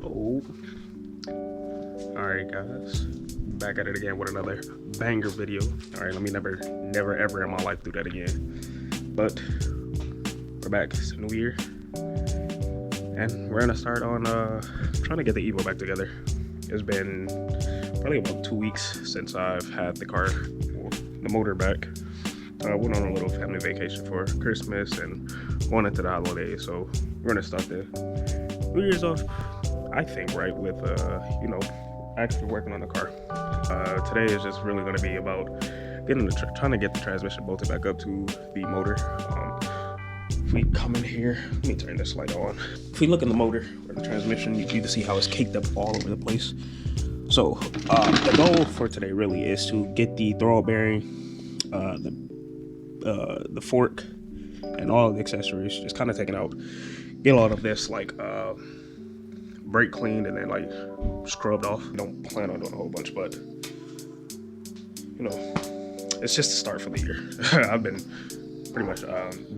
Oh, all right, guys, back at it again with another banger video. All right, let me never ever in my life do that again. But we're back. It's a new year, and we're gonna start on trying to get the EVO back together. It's been probably about 2 weeks since I've had the car, the motor back. Went on a little family vacation for Christmas and going into the holidays, so we're gonna start the New Year's off, I think, right, with you know, actually working on the car. Today is just really going to be about getting trying to get the transmission bolted back up to the motor. If we come in here, let me turn this light on. If we look in the motor or the transmission, you can see how it's caked up all over the place. So the goal for today really is to get the throwout bearing, the fork, and all of the accessories just kind of taken out. Get a lot of this like brake cleaned and then like scrubbed off. Don't plan on doing a whole bunch, but you know, it's just a start for the year. I've been pretty much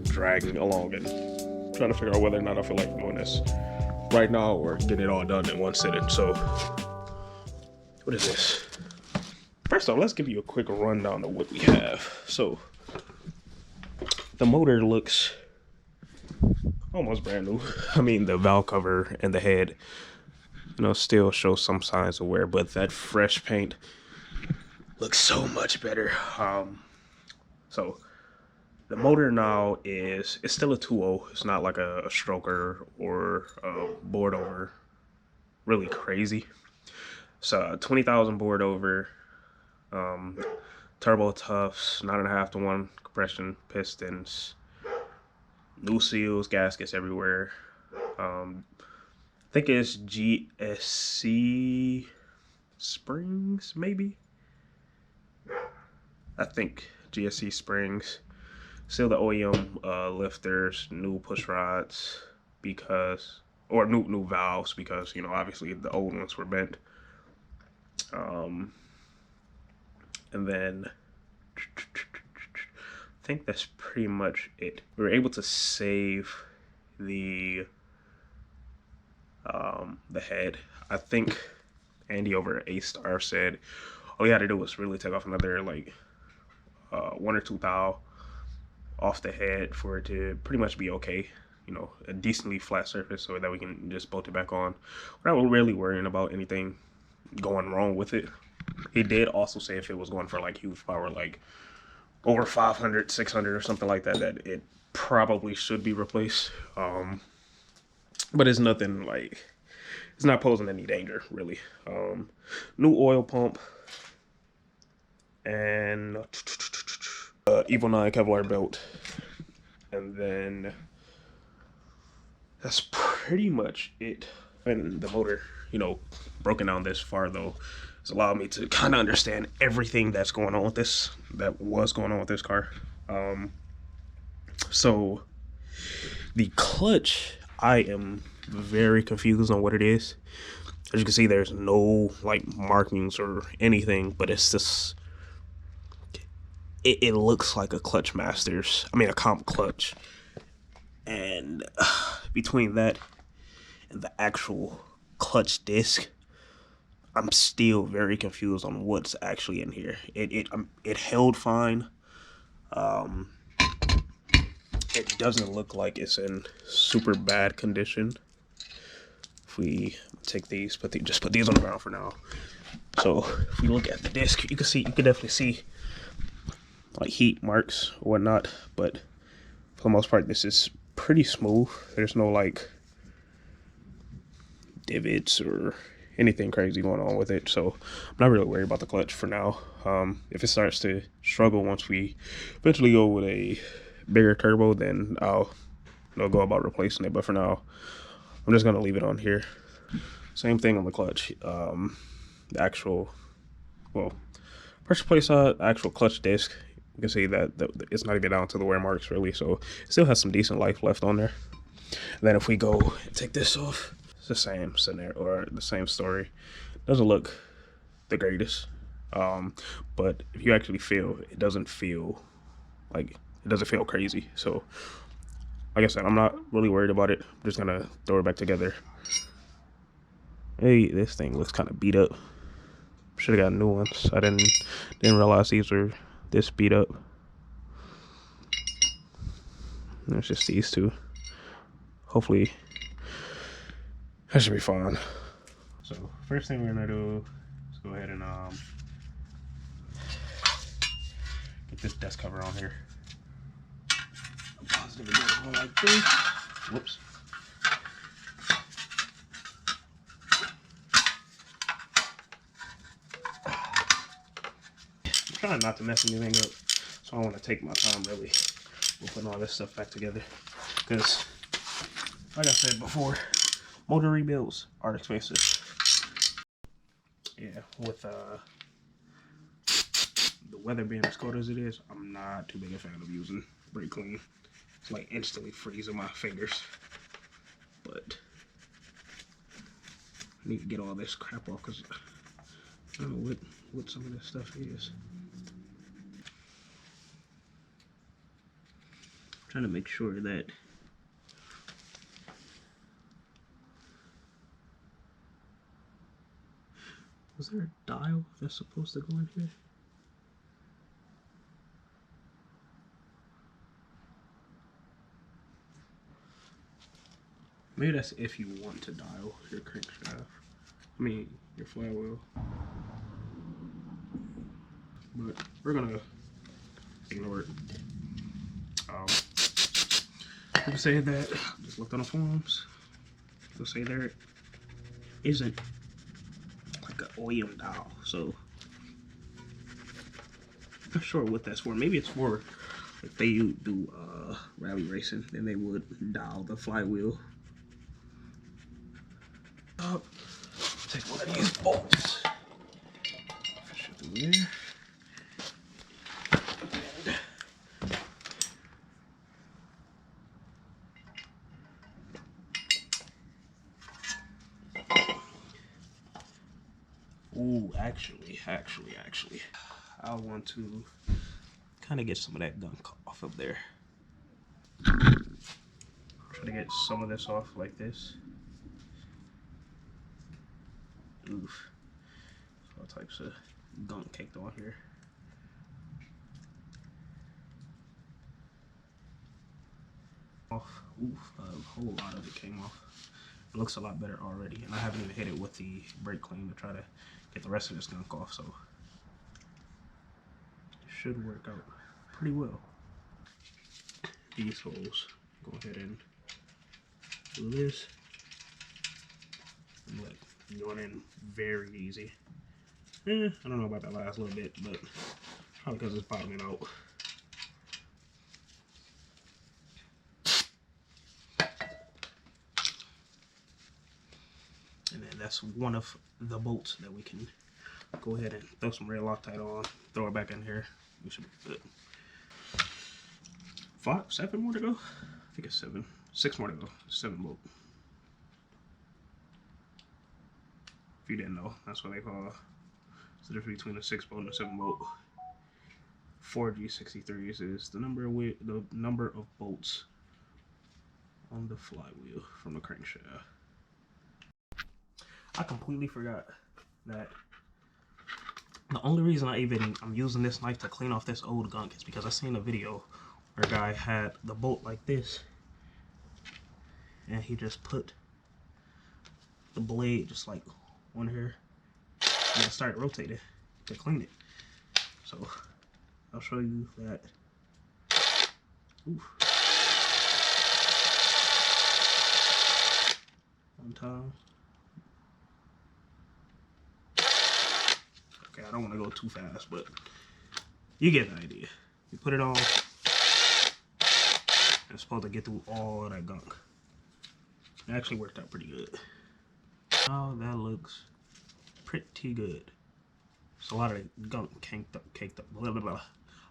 dragging along and trying to figure out whether or not I feel like doing this right now or getting it all done in one sitting. So what is this? First off, let's give you a quick rundown of what we have. So the motor looks almost brand new. I mean, the valve cover and the head, you know, still shows some signs of wear, but that fresh paint looks so much better. So the motor now it's still a 2.0. It's not like a stroker or a board over really crazy. So 20,000 board over, turbo tufts, 9.5-to-1 compression pistons, new seals, gaskets everywhere. I think it's GSC springs, maybe. I think GSC springs. Still the OEM lifters, new push rods because, or new valves because, you know, obviously the old ones were bent. And then I think that's pretty much it. We were able to save the head. I think Andy over at A-Star said all you had to do was really take off another like 1 or 2 thou off the head for it to pretty much be okay. You know, a decently flat surface so that we can just bolt it back on. We're not really worrying about anything going wrong with it. He did also say if it was going for like huge power, like over 500, 600 or something like that, that it probably should be replaced. But it's nothing like, it's not posing any danger really. New oil pump and EVO 9 Kevlar belt, and then that's pretty much it. And the motor, you know, broken down this far though, has allowed me to kind of understand everything that's going on with this, that was going on with this car. So the clutch, I am very confused on what it is. As you can see, there's no like markings or anything, but it's just, it looks like a Clutch Masters, I mean a comp clutch. And between that and the actual clutch disc, I'm still very confused on what's actually in here. It held fine. It doesn't look like it's in super bad condition. If we take these, just put these on the ground for now. So if we look at the disc, you can definitely see like heat marks or whatnot, but for the most part, this is pretty smooth. There's no like divots or anything crazy going on with it, so I'm not really worried about the clutch for now. If it starts to struggle once we eventually go with a bigger turbo, then I'll, you know, go about replacing it, but for now I'm just gonna leave it on here. Same thing on the clutch. The actual, well, pressure plate side, actual clutch disc, you can see that it's not even down to the wear marks really, so it still has some decent life left on there. And then if we go and take this off, it's the same scenario, or the same story. Doesn't look the greatest, but if you actually feel, it doesn't feel crazy. So like I said, I'm not really worried about it. I'm just gonna throw it back together. Hey, this thing looks kind of beat up. Should have got new ones. I didn't realize these were this beat up. There's just these two. Hopefully, that should be fine. So first thing we're gonna do is go ahead and get this desk cover on here. Positive again, like this. Whoops. I'm trying not to mess anything up, so I want to take my time really with putting all this stuff back together. Because, like I said before, motor rebuilds are expensive. Yeah, with the weather being as cold as it is, I'm not too big a fan of using brake clean. It's like instantly freezing my fingers. But I need to get all this crap off because I don't know what some of this stuff is. I'm trying to make sure that was there a dial that's supposed to go in here? Maybe that's if you want to dial your crankshaft. I mean, your flywheel. But we're gonna ignore it. People say that, just looked on the forums. People say there isn't like an OEM dial, so I'm not sure what that's for. Maybe it's for if they do rally racing, then they would dial the flywheel. Take one of these bolts. Push it through there. Ooh, actually, I want to kind of get some of that gunk off of there. Try to get some of this off like this. Oof. All types of gunk caked on here. Off. Oof, a whole lot of it came off. It looks a lot better already, and I haven't even hit it with the brake clean to try to get the rest of this gunk off, so it should work out pretty well. These holes, go ahead and do this, and like going in very easy. I don't know about that last little bit, but probably because it's bottoming out. And then that's one of the bolts that we can go ahead and throw some red Loctite on, throw it back in here. We should be good. 7 more to go? I think it's 7. 6 more to go. 7 bolt. If you didn't know, that's what they call it's the difference between a 6 bolt and a 7 bolt. 4G63s is the number of bolts on the flywheel from the crankshaft. I completely forgot that the only reason I'm using this knife to clean off this old gunk is because I seen a video where a guy had the bolt like this and he just put the blade just like on here and then started rotating to clean it. So I'll show you that. Oof. One time. Okay, I don't want to go too fast, but you get the idea. You put it on, and it's supposed to get through all that gunk. It actually worked out pretty good. Oh, that looks pretty good. So a lot of the gunk caked up, blah, blah, blah.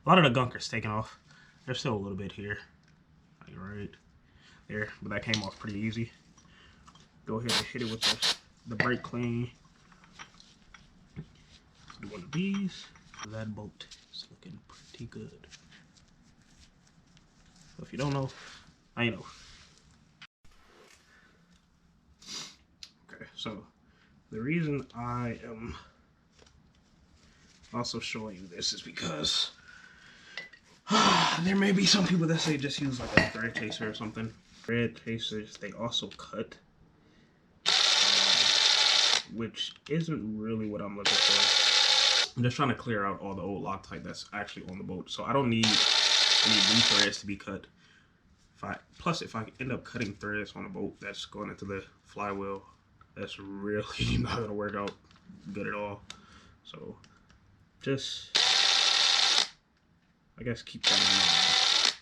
A lot of the gunk is taken off. There's still a little bit here, like right there, but that came off pretty easy. Go ahead and hit it with the brake clean. Do one of these. That bolt is looking pretty good. So if you don't know, now you know. Okay, so The reason I am also showing you this is because there may be some people that say just use like a thread chaser or something. Thread chasers, they also cut, which isn't really what I'm looking for. I'm just trying to clear out all the old Loctite that's actually on the boat, so I don't need any new threads to be cut. Plus, if I end up cutting threads on a boat that's going into the flywheel, that's really not gonna work out good at all. So just, I guess, keep that in mind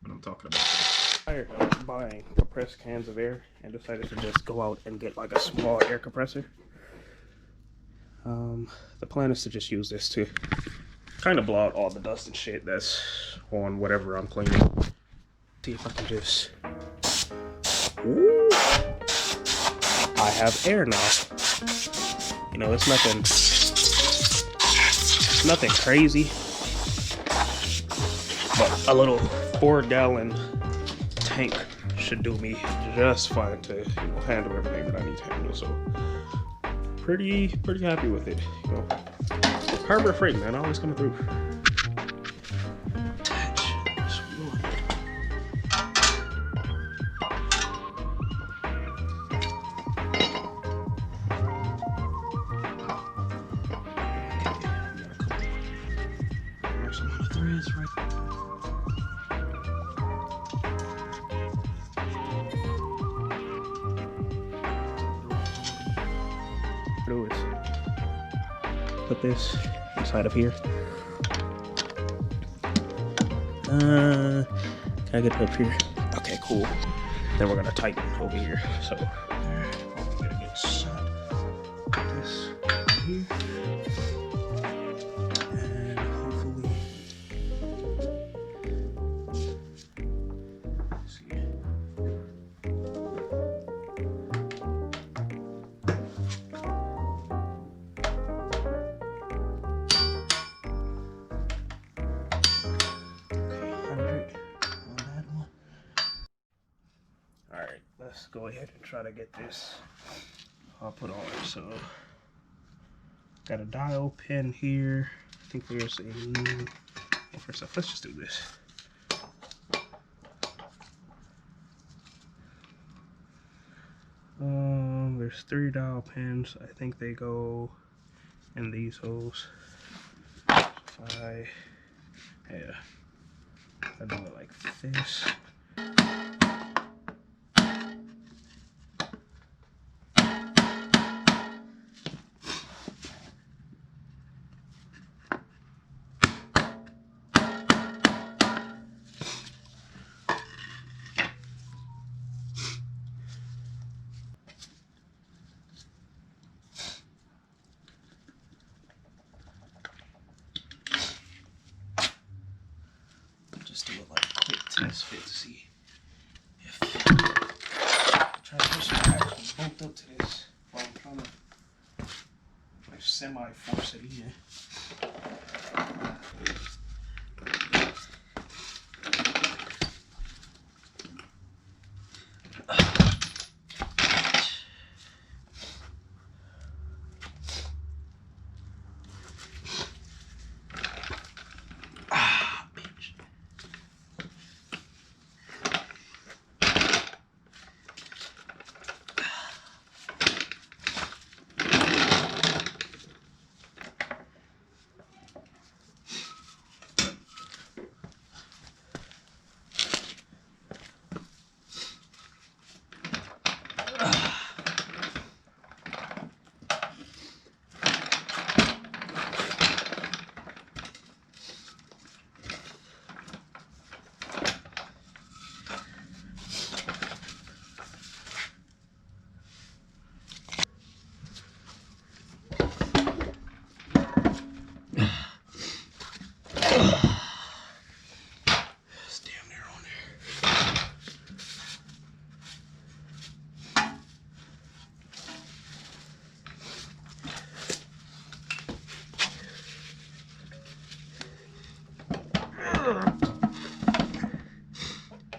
when I'm talking about this. I tired of buying compressed cans of air and decided to just go out and get like a small air compressor. The plan is to just use this to kind of blow out all the dust and shit that's on whatever I'm cleaning. See if I can just... Ooh. I have air now. You know, it's nothing crazy, but a little 4-gallon tank should do me just fine to, you know, handle everything that I need to handle. So pretty happy with it. You know, Harbor Freight, man, always coming through. Do is put this inside of here. Can I get it up here? Okay, cool. Then we're gonna tighten over here. So I'm gonna get shot. Put this here. And hopefully see. Alright, let's go ahead and try to get this all put on. So, got a dial pin here. I think there's a... Well, first off, let's just do this. There's 3 dial pins. I think they go in these holes. If I do it like this. Just do it like a quick test fit to see if the transmission actually hooked up to this while I'm trying to like semi-force it in.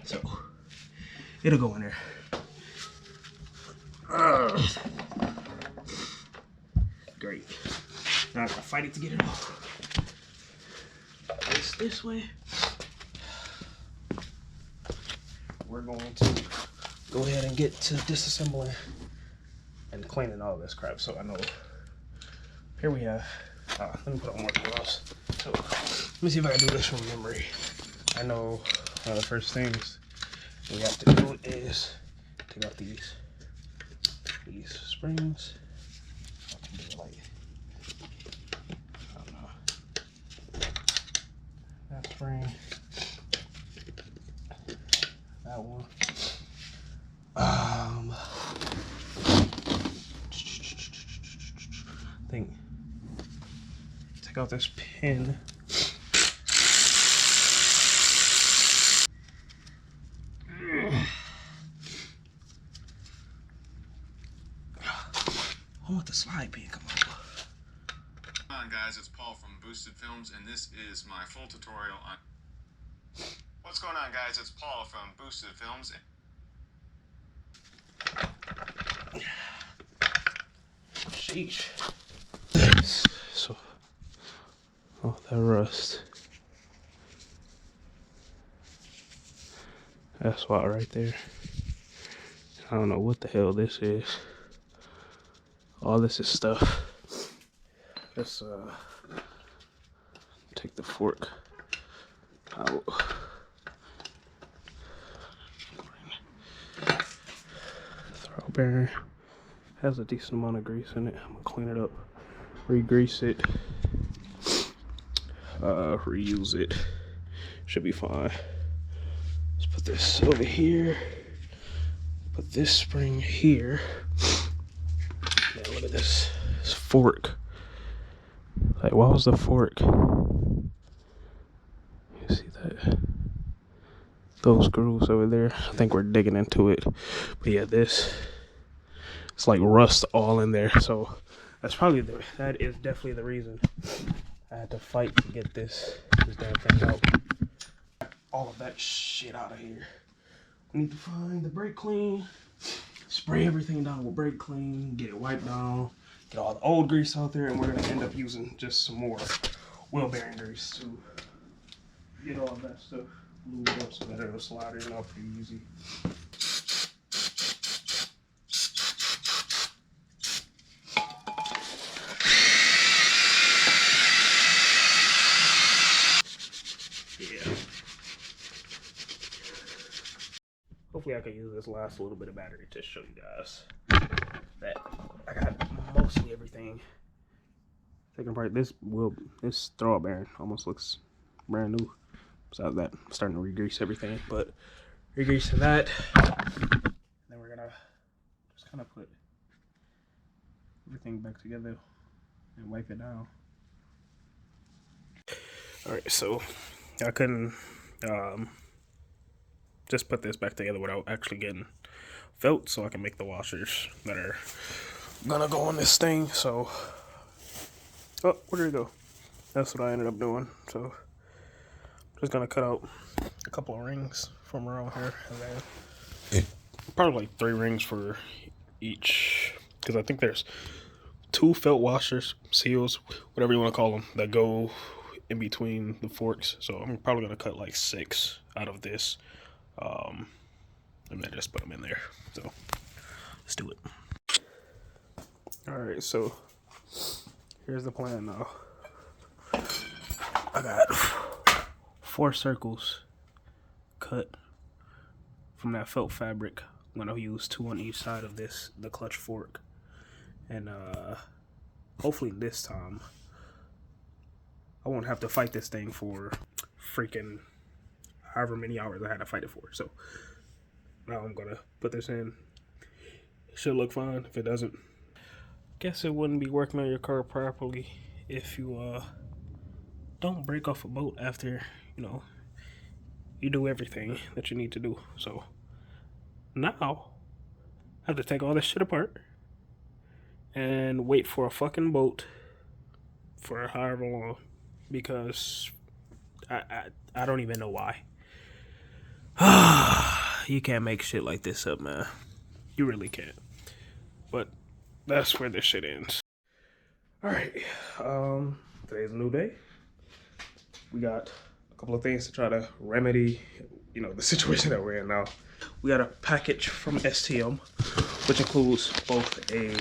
So it'll go in there. great. Now I gotta fight it to get it off. This way. We're going to go ahead and get to disassembling and cleaning all this crap. So I know, here we have, let me put on more gloves. So let me see if I can do this from memory. I know one of the first things we have to do is take out these springs. I can do it like, I don't know, that spring, that one. I think take out this pin. I want the slide pin, come on. Hi guys, it's Paul from Boosted Films, and this is my full tutorial on... What's going on guys, it's Paul from Boosted Films. Sheesh. So, oh, that rust. That's why right there. I don't know what the hell this is. All this is stuff. Let's take the fork out. Throw bearing has a decent amount of grease in it. I'm gonna clean it up, re-grease it, reuse it. Should be fine. Let's put this over here. Put this spring here. Man, look at this fork. Like, why was the fork? You see that? Those grooves over there. I think we're digging into it. But yeah, this, it's like rust all in there. So that's probably that is definitely the reason I had to fight to get this damn thing out. All of that shit out of here. We need to find the brake clean, spray everything down with brake clean, get it wiped down, get all the old grease out there, and we're gonna end up using just some more wheel bearing grease to get all of that stuff lubed up so that it'll slide in out pretty easy. Yeah. Hopefully I can use this last little bit of battery to show you guys that I got mostly everything taken apart. This throw bearing almost looks brand new. Besides that, I'm starting to re-grease everything, but re-greasing that, and then we're gonna just kind of put everything back together and wipe it down. All right, so I couldn't just put this back together without actually getting felt, so I can make the washers that are gonna go on this thing. So, oh, where did it go? That's what I ended up doing. So, just gonna cut out a couple of rings from around here, and then probably like 3 rings for each, because I think there's 2 felt washers, seals, whatever you want to call them, that go in between the forks. So I'm probably gonna cut like 6 out of this, and then just put them in there. So let's do it. All right, so here's the plan now. I got 4 circles cut from that felt fabric. I'm gonna use 2 on each side of this, the clutch fork, and hopefully this time I won't have to fight this thing for freaking however many hours I had to fight it for. So now I'm gonna put this in. It should look fine. If it doesn't, guess it wouldn't be working on your car properly if you don't break off a bolt after, you know, you do everything that you need to do. So now I have to take all this shit apart and wait for a fucking bolt for however long, because I don't even know why. You can't make shit like this up, man. You really can't. But that's where this shit ends. All right, today's a new day. We got a couple of things to try to remedy, you know, the situation that we're in now. We got a package from STM, which includes both a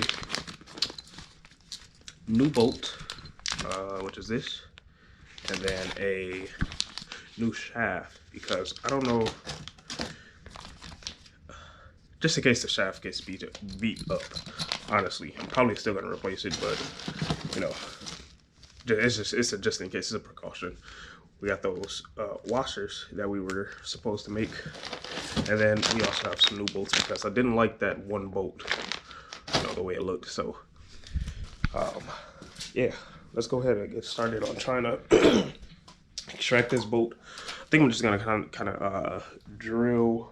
new bolt, which is this, and then a new shaft, because I don't know, just in case the shaft gets beat up, honestly, I'm probably still gonna replace it, but you know, it's a just in case, it's a precaution. We got those washers that we were supposed to make, and then we also have some new bolts because I didn't like that one bolt, you know, the way it looked. So yeah, let's go ahead and get started on trying to extract this bolt. I think I'm just gonna kind of drill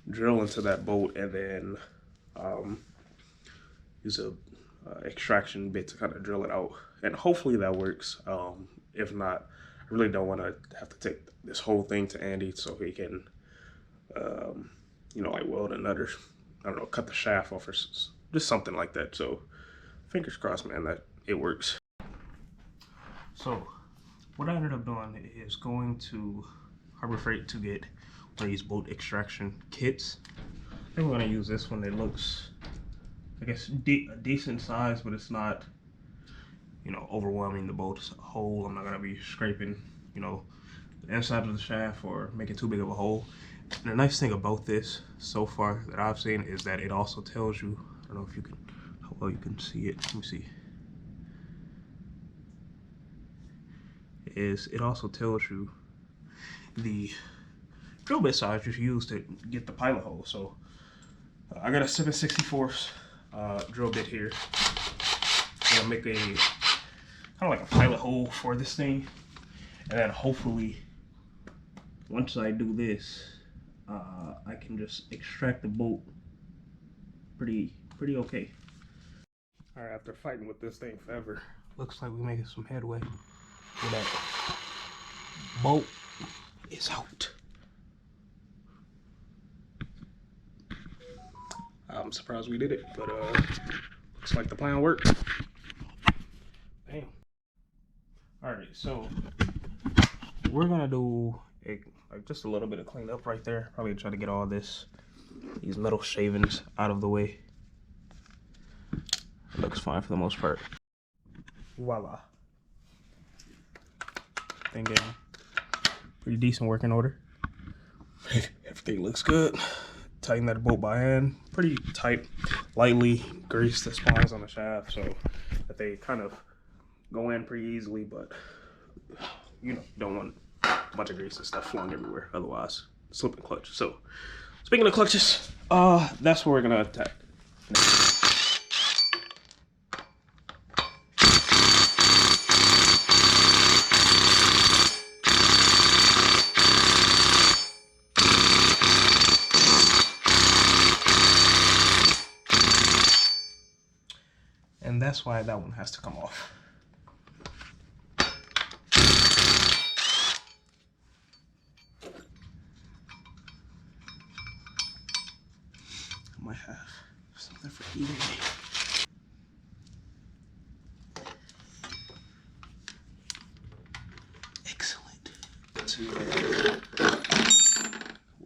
into that bolt, and then use a extraction bit to kind of drill it out, and hopefully that works. If not, I really don't want to have to take this whole thing to Andy so he can you know, like weld another, I don't know, cut the shaft off or just something like that. So fingers crossed, man, that it works. So what I ended up doing is going to Harbor Freight to get one of these bolt extraction kits. I think we're gonna use this one. It looks, I guess, a decent size, but it's not, you know, overwhelming the bolt as a whole. I'm not gonna be scraping, you know, the inside of the shaft or making too big of a hole. And the nice thing about this so far that I've seen is that it also tells you, I don't know if you can, how well you can see it. Let me see. It also tells you the drill bit size you should use to get the pilot hole. So I got a 7/64 drill bit here. I'm gonna make a kind of like a pilot hole for this thing, and then hopefully once I do this, I can just extract the bolt pretty okay. All right, after fighting with this thing forever, looks like we're making some headway. With that bolt is out. I'm surprised we did it, but looks like the plan worked. Damn. All right, so we're gonna do like just a little bit of cleanup right there. Probably try to get all these metal shavings out of the way. It looks fine for the most part. Voila. Thing in pretty decent working order. Everything looks good. Tighten that bolt by hand, pretty tight. Lightly grease the spines on the shaft so that they kind of go in pretty easily, but you know, you don't want a bunch of grease and stuff flung everywhere, otherwise slip and clutch. So speaking of clutches, that's what we're gonna attack. And that's why that one has to come off. I might have something for EVO. Excellent. To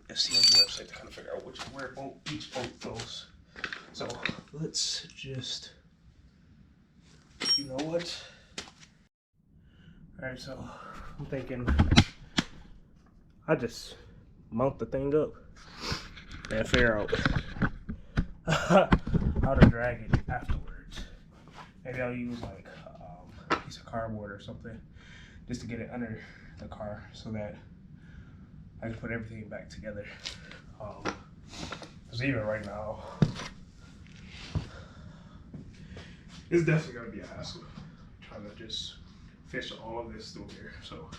STM's website to kind of figure out where each bolt goes. So let's just, you know what? Alright, so I'm thinking I just mount the thing up and figure out how to drag it afterwards. Maybe I'll use like a piece of cardboard or something just to get it under the car so that I can put everything back together. Because even right now, it's definitely gonna be a hassle trying to just fish all of this through here. So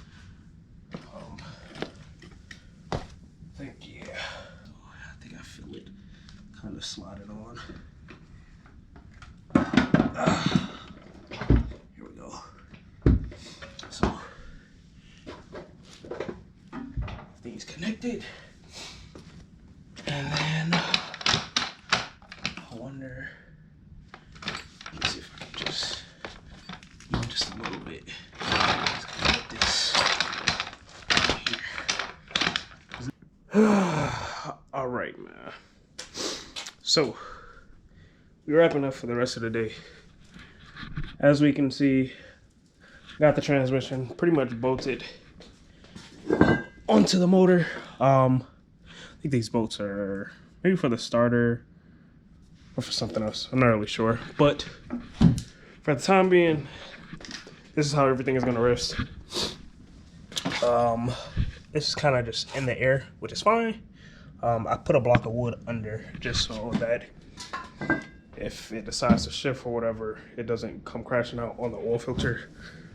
I think, yeah, I think I feel it kind of slotted on. Here we go. So everything's connected, and then I wonder, let's see if I can just just a little bit. Let's get this here. All right, man. So we're wrapping up for the rest of the day. As we can see, got the transmission pretty much bolted onto the motor. I think these bolts are maybe for the starter or for something else. I'm not really sure, but for the time being, this is how everything is gonna rest. This is kind of just in the air, which is fine. I put a block of wood under just so that if it decides to shift or whatever, it doesn't come crashing out on the oil filter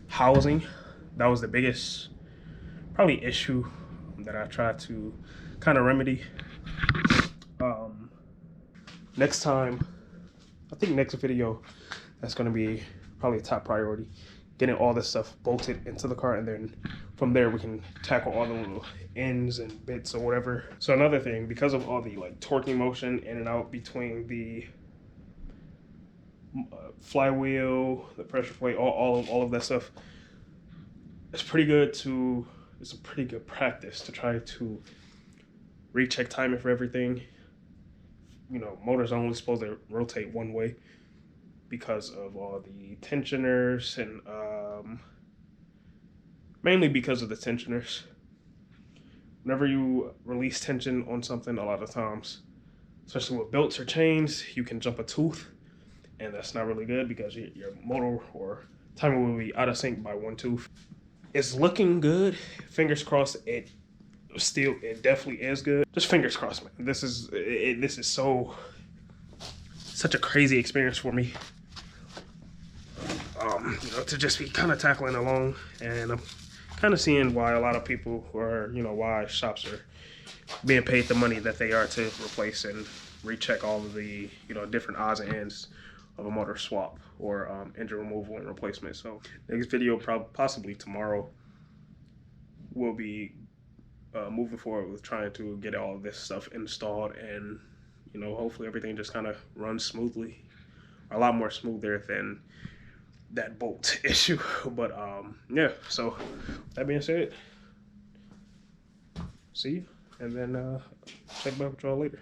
housing. That was the biggest probably issue that I tried to kind of remedy. Next time, I think next video, that's going to be probably a top priority, getting all this stuff bolted into the car, and then from there we can tackle all the little ends and bits or whatever. So another thing, because of all the like torquing motion in and out between the flywheel, the pressure plate, all of that stuff, it's a pretty good practice to try to recheck timing for everything. You know, motors are only supposed to rotate one way because of all the tensioners and mainly because of the tensioners. Whenever you release tension on something, a lot of times, especially with belts or chains, you can jump a tooth, and that's not really good because your motor or timer will be out of sync by one tooth. It's looking good. Fingers crossed it definitely is good. Just fingers crossed, man. This is such a crazy experience for me. You know, to just be kind of tackling along, and I'm kind of seeing why a lot of people why shops are being paid the money that they are to replace and recheck all of the, different odds and ends of a motor swap or engine removal and replacement. So next video, possibly tomorrow, will be moving forward with trying to get all of this stuff installed, and hopefully everything just kind of runs smoothly, a lot more smoother than that bolt issue. But yeah, so that being said, see you, and then check back with y'all later.